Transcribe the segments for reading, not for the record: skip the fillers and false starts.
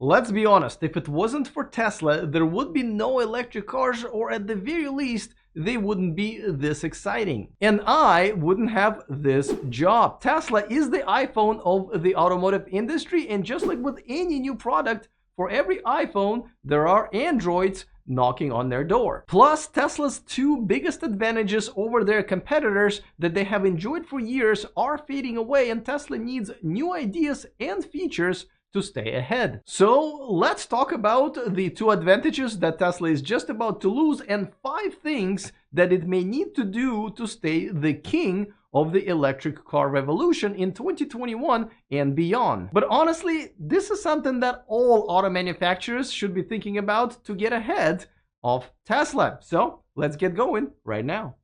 Let's be honest, if it wasn't for Tesla, there would be no electric cars, or at the very least, they wouldn't be this exciting. And I wouldn't have this job. Tesla is the iPhone of the automotive industry, and just like with any new product, for every iPhone, there are Androids knocking on their door. Plus, Tesla's two biggest advantages over their competitors that they have enjoyed for years are fading away, and Tesla needs new ideas and features to stay ahead. So let's talk about the two advantages that Tesla is just about to lose and 5 things that it may need to do to stay the king of the electric car revolution in 2021 and beyond. But honestly, this is something that all auto manufacturers should be thinking about to get ahead of Tesla. So let's get going right now.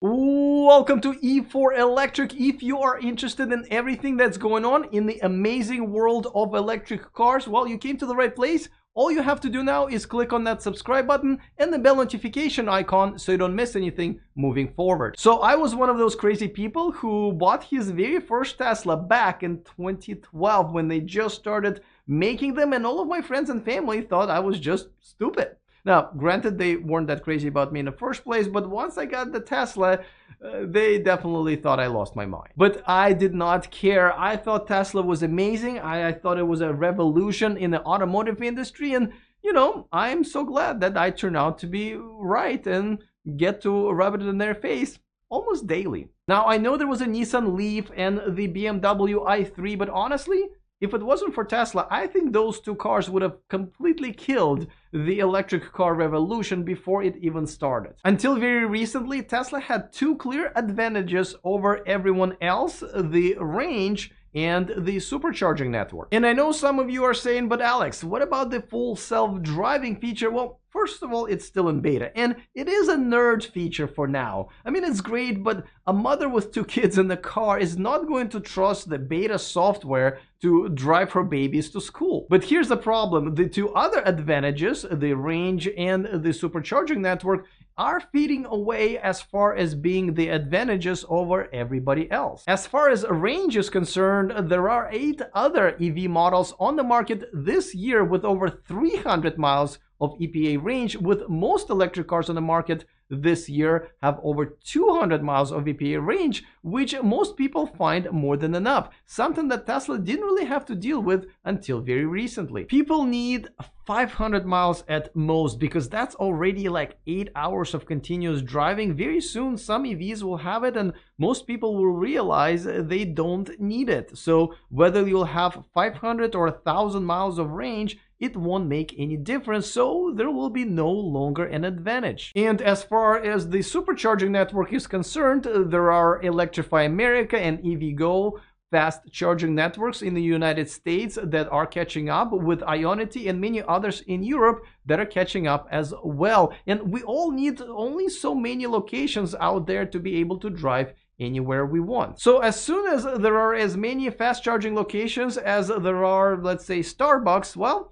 Welcome to E4 Electric. If you are interested in everything that's going on in the amazing world of electric cars, well, you came to the right place. All you have to do now is click on that subscribe button and the bell notification icon so you don't miss anything moving forward. So I was one of those crazy people who bought his very first Tesla back in 2012 when they just started making them, and all of my friends and family thought I was just stupid. Now, granted, they weren't that crazy about me in the first place, but once I got the Tesla, they definitely thought I lost my mind. But I did not care. I thought Tesla was amazing. I thought it was a revolution in the automotive industry. And, you know, I'm so glad that I turned out to be right and get to rub it in their face almost daily. Now, I know there was a Nissan Leaf and the BMW i3, but honestly, if it wasn't for Tesla, I think those two cars would have completely killed the electric car revolution before it even started. Until very recently, Tesla had two clear advantages over everyone else: the range and the supercharging network. And I know some of you are saying, but Alex, what about the full self-driving feature? Well, first of all, it's still in beta, and it is a nerd feature for now. I mean, it's great, but a mother with 2 kids in the car is not going to trust the beta software to drive her babies to school. But here's the problem. The two other advantages, the range and the supercharging network, are fading away as far as being the advantages over everybody else. As far as range is concerned, there are 8 other EV models on the market this year with over 300 miles of EPA range, with most electric cars on the market this year have over 200 miles of EPA range, which most people find more than enough, something that Tesla didn't really have to deal with until very recently. People need 500 miles at most because that's already like 8 hours of continuous driving. Very soon some EVs will have it, and most people will realize they don't need it. So whether you'll have 500 or 1,000 miles of range, it won't make any difference, so there will be no longer an advantage. And as far as the supercharging network is concerned, there are Electrify America and EVgo fast charging networks in the United States that are catching up, with Ionity and many others in Europe that are catching up as well. And we all need only so many locations out there to be able to drive anywhere we want. So as soon as there are as many fast charging locations as there are, let's say, Starbucks, well,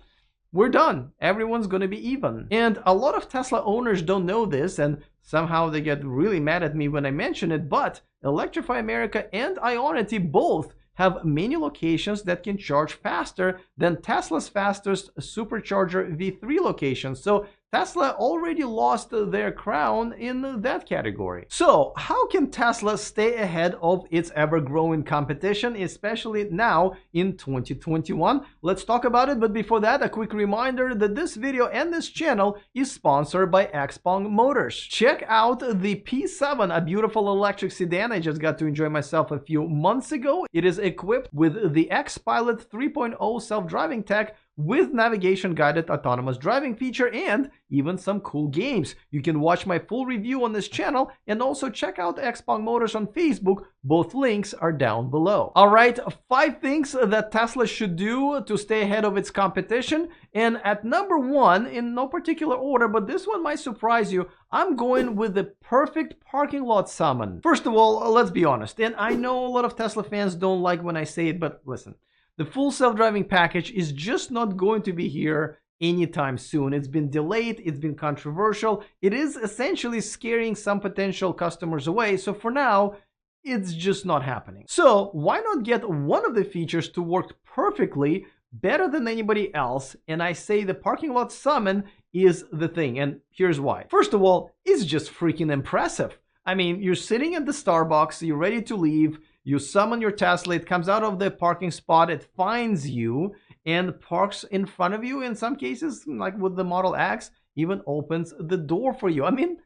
we're done. Everyone's going to be even. And a lot of Tesla owners don't know this, and somehow they get really mad at me when I mention it, but Electrify America and Ionity both have many locations that can charge faster than Tesla's fastest supercharger V3 locations. So Tesla already lost their crown in that category. So how can Tesla stay ahead of its ever-growing competition, especially now in 2021? Let's talk about it, but before that, a quick reminder that this video and this channel is sponsored by XPeng Motors. Check out the P7, a beautiful electric sedan I just got to enjoy myself a few months ago. It is equipped with the X-Pilot 3.0 self-driving tech, with navigation guided autonomous driving feature and even some cool games. You can watch my full review on this channel and also check out XPeng Motors on Facebook. Both links are down below. All right, 5 things that Tesla should do to stay ahead of its competition. And at number 1, in no particular order, but this one might surprise you, I'm going with the perfect parking lot summon. First of all, let's be honest, and I know a lot of Tesla fans don't like when I say it, but listen. The full self-driving package is just not going to be here anytime soon. It's been delayed, it's been controversial, it is essentially scaring some potential customers away. So for now, it's just not happening. So why not get one of the features to work perfectly, better than anybody else? And I say the parking lot summon is the thing, and here's why. First of all, it's just freaking impressive. I mean, you're sitting at the Starbucks, you're ready to leave, you summon your Tesla, it comes out of the parking spot, it finds you, and parks in front of you. In some cases, like with the Model X, even opens the door for you. I mean,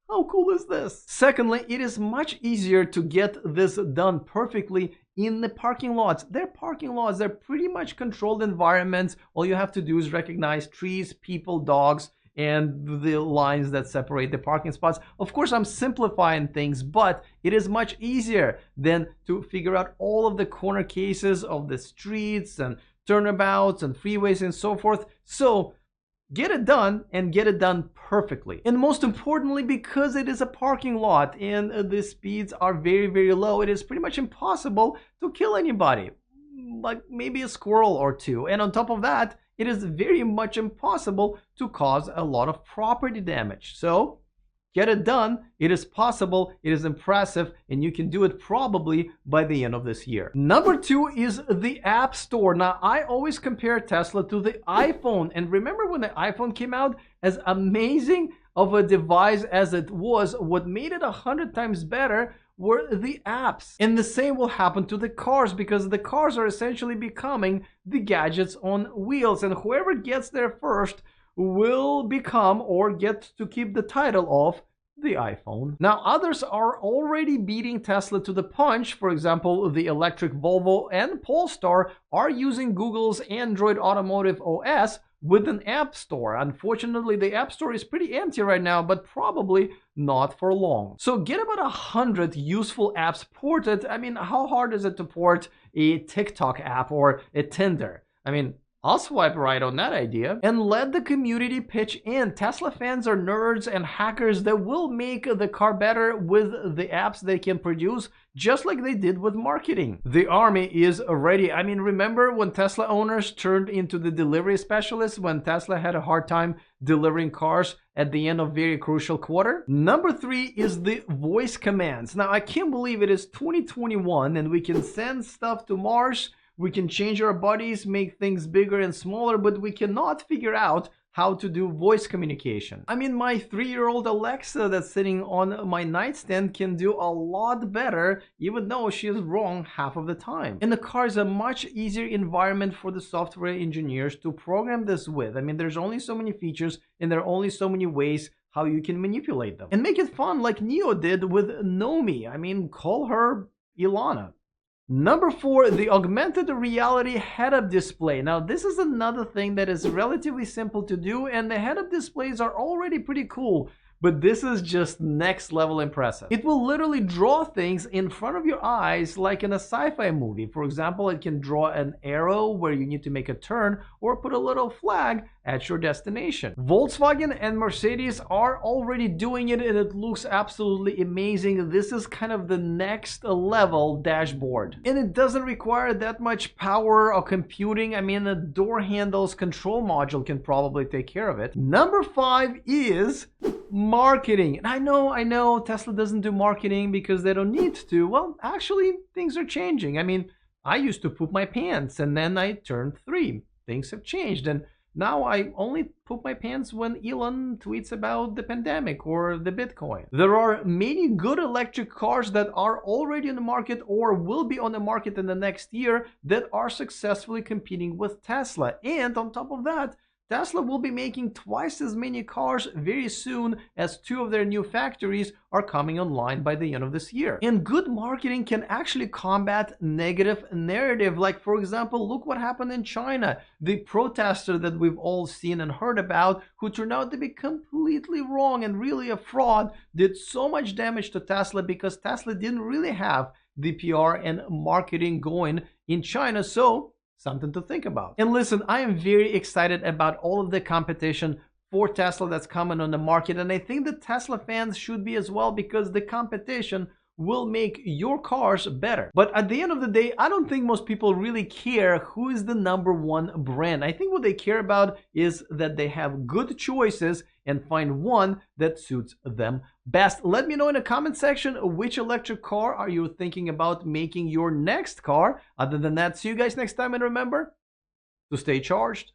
how cool is this? Secondly, it is much easier to get this done perfectly in the parking lots. They're parking lots, they're pretty much controlled environments. All you have to do is recognize trees, people, dogs, and the lines that separate the parking spots. Of course, I'm simplifying things, but it is much easier than to figure out all of the corner cases of the streets and turnabouts and freeways and so forth. So get it done, and get it done perfectly. And most importantly, because it is a parking lot and the speeds are very, very low, it is pretty much impossible to kill anybody, like maybe a squirrel or two. And on top of that, it is very much impossible to cause a lot of property damage. So get it done. It is possible, it is impressive, and you can do it probably by the end of this year. Number 2 is the App Store. Now, I always compare Tesla to the iPhone. And remember when the iPhone came out, as amazing of a device as it was, what made it 100 times better were the apps. And the same will happen to the cars, because the cars are essentially becoming the gadgets on wheels. And whoever gets there first will become, or get to keep the title of, the iPhone. Now, others are already beating Tesla to the punch. For example, the electric Volvo and Polestar are using Google's Android Automotive OS with an app store. Unfortunately, the app store is pretty empty right now, but probably not for long. So get about 100 useful apps ported. I mean, how hard is it to port a TikTok app or a Tinder? I mean, I'll swipe right on that idea. And let the community pitch in. Tesla fans are nerds and hackers that will make the car better with the apps they can produce, just like they did with marketing. The army is ready. I mean, remember when Tesla owners turned into the delivery specialists when Tesla had a hard time delivering cars at the end of very crucial quarter? Number 3 is the voice commands. Now, I can't believe it is 2021 and we can send stuff to Mars. We can change our bodies, make things bigger and smaller, but we cannot figure out how to do voice communication. I mean, my 3-year-old Alexa that's sitting on my nightstand can do a lot better, even though she is wrong half of the time. And the car is a much easier environment for the software engineers to program this with. I mean, there's only so many features and there are only so many ways how you can manipulate them. And make it fun like Neo did with Nomi. I mean, call her Ilana. Number 4, the augmented reality head-up display. Now, this is another thing that is relatively simple to do, and the head-up displays are already pretty cool, but this is just next level impressive. It will literally draw things in front of your eyes like in a sci-fi movie. For example, it can draw an arrow where you need to make a turn, or put a little flag at your destination. Volkswagen and Mercedes are already doing it, and it looks absolutely amazing. This is kind of the next level dashboard. And it doesn't require that much power or computing. I mean, the door handles control module can probably take care of it. Number 5 is marketing. And I know Tesla doesn't do marketing because they don't need to. Well, actually, things are changing. I mean, I used to poop my pants and then I turned 3. Things have changed, and now I only poop my pants when Elon tweets about the pandemic or the Bitcoin. There are many good electric cars that are already on the market or will be on the market in the next year that are successfully competing with Tesla. And on top of that, Tesla will be making twice as many cars very soon, as 2 of their new factories are coming online by the end of this year. And good marketing can actually combat negative narrative. Like, for example, look what happened in China. The protester that we've all seen and heard about, who turned out to be completely wrong and really a fraud, did so much damage to Tesla because Tesla didn't really have the PR and marketing going in China. So something to think about. And listen, I am very excited about all of the competition for Tesla that's coming on the market, and I think the Tesla fans should be as well, because the competition will make your cars better. But at the end of the day, I don't think most people really care who is the #1 brand. I think what they care about is that they have good choices and find one that suits them best. Let me know in the comment section which electric car are you thinking about making your next car. Other than that, see you guys next time, and remember to stay charged.